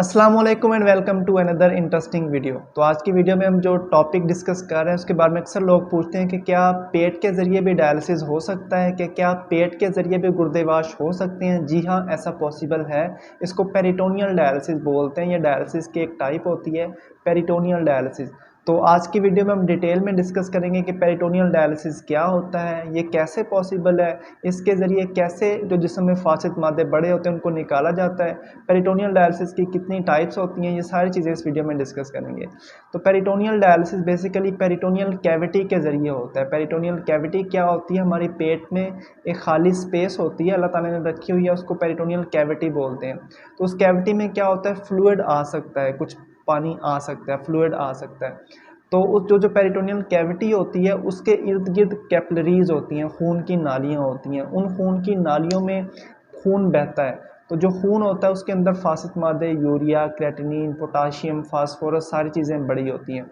अस्सलाम वालेकुम and welcome to another interesting video. तो आज की वीडियो में हम जो टॉपिक डिस्कस कर रहे हैं उसके बारे में अक्सर लोग पूछते हैं कि क्या पेट के ज़रिए भी डायलिसिस हो सकता है, कि क्या पेट के ज़रिए भी गुर्दे वाश हो सकते हैं। जी हाँ, ऐसा पॉसिबल है। इसको पेरिटोनियल डायलिसिस बोलते हैं। ये डायलिसिस की एक टाइप होती है, पेरिटोनियल डायलिसिस। तो आज की वीडियो में हम डिटेल में डिस्कस करेंगे कि पेरिटोनियल डायलिसिस क्या होता है, ये कैसे पॉसिबल है, इसके ज़रिए कैसे जो जिस्म में फासिद मादे बड़े होते हैं उनको निकाला जाता है, पेरिटोनियल डायलिसिस की कितनी टाइप्स होती हैं, ये सारी चीज़ें इस वीडियो में डिस्कस करेंगे। तो peritoneal dialysis basically peritoneal cavity के ज़रिए होता है। पेरिटोनियल कैविटी क्या होती है? हमारी पेट में एक खाली स्पेस होती है, अल्लाह ताला ने रखी हुई है, उसको पेरिटोनियल कैविटी बोलते हैं। तो उस कैविटी में क्या होता है? फ्लूइड आ सकता है, कुछ पानी आ सकता है, फ्लूइड आ सकता है। तो उस जो पेरिटोनियल कैविटी होती है उसके इर्द गिर्द कैपिलरीज होती हैं, खून की नालियाँ होती हैं। उन खून की नालियों में खून बहता है। तो जो खून होता है उसके अंदर फासिद मादे यूरिया, क्रेटिनिन, पोटाशियम, फास्फोरस सारी चीज़ें बड़ी होती हैं।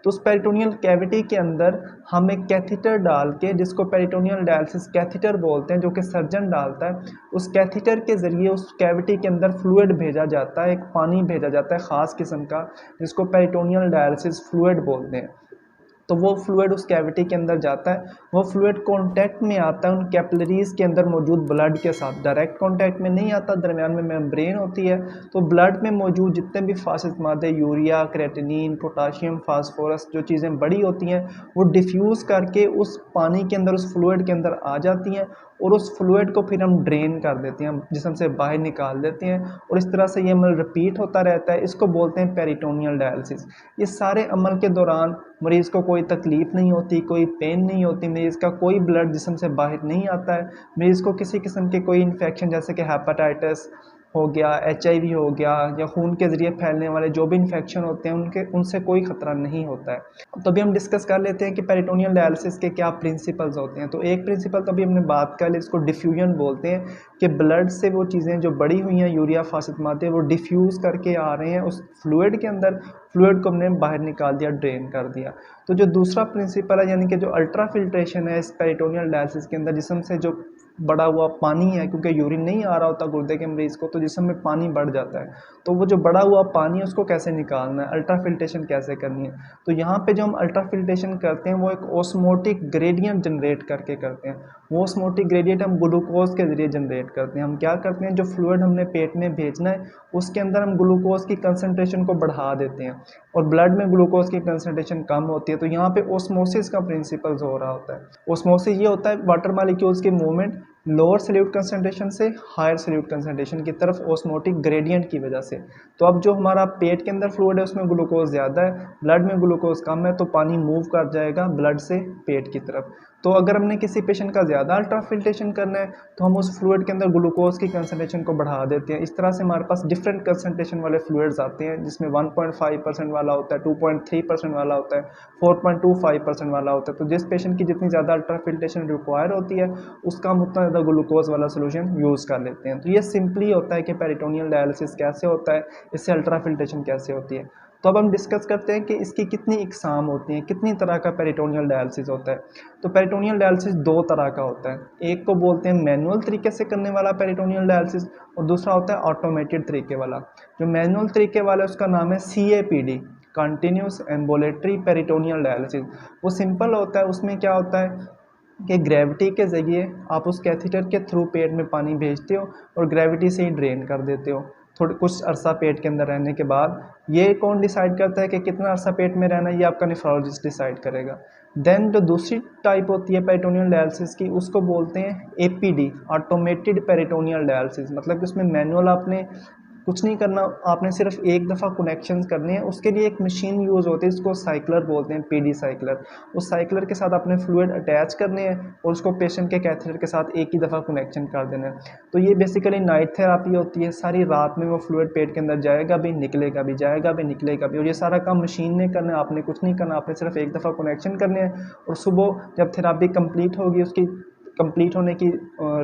तो उस पेरिटोनियल कैविटी के अंदर हम एक कैथीटर डाल के, जिसको पेरिटोनियल डायलिसिस कैथीटर बोलते हैं, जो कि सर्जन डालता है, उस कैथीटर के ज़रिए उस कैविटी के अंदर फ्लूइड भेजा जाता है, एक पानी भेजा जाता है ख़ास किस्म का, जिसको पेरिटोनियल डायलिसिस फ्लूइड बोलते हैं। तो वो फ्लूइड उस कैविटी के अंदर जाता है। वो फ्लूइड कांटेक्ट में आता है उन कैपिलरीज के अंदर मौजूद ब्लड के साथ। डायरेक्ट कांटेक्ट में नहीं आता, दरमियान में मेम्ब्रेन होती है। तो ब्लड में मौजूद जितने भी फासिद मादे यूरिया, क्रेटिनिन, पोटाशियम, फास्फोरस जो चीज़ें बड़ी होती हैं वो डिफ्यूज़ करके उस पानी के अंदर, उस फ्लूइड के अंदर आ जाती हैं, और उस फ्लूइड को फिर हम ड्रेन कर देते हैं, जिस्म से बाहर निकाल देते हैं, और इस तरह से ये अमल रिपीट होता रहता है। इसको बोलते हैं पेरिटोनियल डायलिसिस। इस सारे अमल के दौरान मरीज़ को कोई तकलीफ़ नहीं होती, कोई पेन नहीं होती, मरीज़ का कोई ब्लड जिस्म से बाहर नहीं आता है, मरीज़ को किसी किस्म के कोई इन्फेक्शन जैसे कि हेपेटाइटिस हो गया, एचआईवी हो गया, या खून के ज़रिए फैलने वाले जो भी इन्फेक्शन होते हैं उनसे कोई ख़तरा नहीं होता है। तो अभी हम डिस्कस कर लेते हैं कि पेरिटोनियल डायलिसिस के क्या प्रिंसिपल्स होते हैं। तो एक प्रिंसिपल तो अभी हमने बात कर ली, इसको डिफ्यूजन बोलते हैं, कि ब्लड से वो चीज़ें जो बड़ी हुई हैं, यूरिया, फासिद मादे, वो डिफ्यूज़ करके आ रहे हैं उस फ्लूइड के अंदर, फ्लूइड को हमने बाहर निकाल दिया, ड्रेन कर दिया। तो जो दूसरा प्रिंसिपल है, यानी कि जो अल्ट्रा फिल्ट्रेशन है इस पेरिटोनियल डायलिसिस के अंदर, जिस्म से जो बढ़ा हुआ पानी है, क्योंकि यूरिन नहीं आ रहा होता गुर्दे के मरीज़ को, तो जिस्म में पानी बढ़ जाता है। तो वो जो बढ़ा हुआ पानी है उसको कैसे निकालना है, अल्ट्रा फिल्ट्रेशन कैसे करनी है। तो यहाँ पे जो हम अल्ट्रा फिल्ट्रेशन करते हैं वो एक ऑस्मोटिक ग्रेडियंट जनरेट करके करते हैं। वो ऑस्मोटिक ग्रेडियंट हम ग्लूकोज के ज़रिए जनरेट करते हैं। हम क्या करते हैं, जो फ्लूइड हमने पेट में भेजना है उसके अंदर हम ग्लूकोज की कंसनट्रेशन को बढ़ा देते हैं, और ब्लड में ग्लूकोज की कंसनट्रेशन कम होती है। तो यहाँ पे ऑस्मोसिस का प्रिंसिपल्स हो रहा होता है। ऑस्मोसिस ये होता है वाटर मॉलिक्यूल्स की मूवमेंट लोअर सॉल्यूट कंसनट्रेशन से हायर सॉल्यूट कंसनट्रेशन की तरफ ऑस्मोटिक ग्रेडियंट की वजह से। तो अब जो हमारा पेट के अंदर फ्लूइड है उसमें ग्लूकोज ज़्यादा है, ब्लड में ग्लूकोज कम है, तो पानी मूव कर जाएगा ब्लड से पेट की तरफ। तो अगर हमने किसी पेशेंट का ज़्यादा अल्ट्रा फिल्ट्रेशन करना है तो हम उस फ्लूइड के अंदर ग्लूकोज की कंसनट्रेशन को बढ़ा देते हैं। इस तरह से हमारे पास डिफरेंट कंसनट्रेशन वाले फ्लूइड्स आते हैं, जिसमें 1.5% वाला होता है, 2.3% वाला होता है, 4.25% वाला होता है। तो जिस पेशेंट की जितनी ज़्यादा अल्ट्रा फिल्ट्रेशन रिक्वायर होती है उसका हम उतना ज़्यादा ग्लूकोज वाला सोल्यूशन यूज़ कर लेते हैं। तो ये सिंपली होता है कि पेरिटोनियल डायलिसिस कैसे होता है, इससे अल्ट्रा फिल्ट्रेशन कैसे होती है। तो अब हम डिस्कस करते हैं कि इसकी कितनी इकसाम होती हैं, कितनी तरह का पेरिटोनियल डायलिसिस होता है। तो पेरिटोनियल डायलिसिस दो तरह का होता है। एक को बोलते हैं मैनुअल तरीके से करने वाला पेरिटोनियल डायलिसिस, और दूसरा होता है ऑटोमेटेड तरीके वाला। जो मैनुअल तरीके वाला है उसका नाम है CAPD, continuous ambulatory peritoneal dialysis. वो सिंपल होता है। उसमें क्या होता है कि ग्रेविटी के ज़रिए आप उस कैथीटर के थ्रू पेट में पानी भेजते हो और ग्रेविटी से ही ड्रेन कर देते हो। थोड़ा कुछ अरसा पेट के अंदर रहने के बाद ये कौन डिसाइड करता है कि कितना अरसा पेट में रहना है, ये आपका नेफ्रोलॉजिस्ट डिसाइड करेगा। देन जो दूसरी टाइप होती है पेरिटोनियल डायलिसिस की, उसको बोलते हैं APD, ऑटोमेटेड पेरिटोनियल डायलिसिस। मतलब कि उसमें मैनुअल आपने कुछ नहीं करना, आपने सिर्फ एक दफ़ा कनेक्शंस करने हैं। उसके लिए एक मशीन यूज़ होती है, इसको साइक्लर बोलते हैं, PD साइक्लर। उस साइक्लर के साथ आपने फ्लूइड अटैच करने हैं और उसको पेशेंट के कैथेटर के साथ एक ही दफ़ा कनेक्शन कर देना है। तो ये बेसिकली नाइट थेरापी होती है। सारी रात में वो फ्लूइड पेट के अंदर जाएगा भी, निकलेगा भी, जाएगा भी, निकलेगा भी, और ये सारा काम मशीन ने करना है, आपने कुछ नहीं करना। आपने सिर्फ एक दफ़ा कनेक्शन करने हैं, और सुबह जब थेरापी कंप्लीट होगी, उसकी कंप्लीट होने की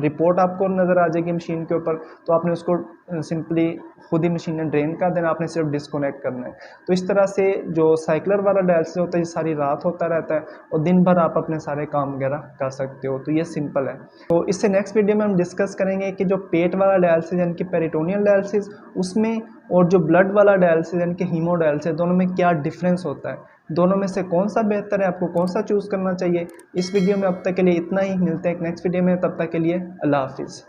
रिपोर्ट आपको नज़र आ जाएगी मशीन के ऊपर, तो आपने उसको सिंपली खुद ही मशीन ने ड्रेन कर देना, आपने सिर्फ डिस्कनेक्ट करना है। तो इस तरह से जो साइक्लर वाला डायलिसिस होता है ये सारी रात होता रहता है, और दिन भर आप अपने सारे काम वगैरह कर सकते हो। तो ये सिंपल है। तो इससे नेक्स्ट वीडियो में हम डिस्कस करेंगे कि जो पेट वाला डायलिसिस यानी कि पेरिटोनियल डायलिसिस, उसमें और जो ब्लड वाला डायलिसिस यानी कि हीमोडायलिसिस, दोनों में क्या डिफरेंस होता है, दोनों में से कौन सा बेहतर है, आपको कौन सा चूज़ करना चाहिए। इस वीडियो में अब तक के लिए इतना ही, मिलते हैं एक नेक्स्ट वीडियो में, तब तक के लिए अल्लाह हाफिज़।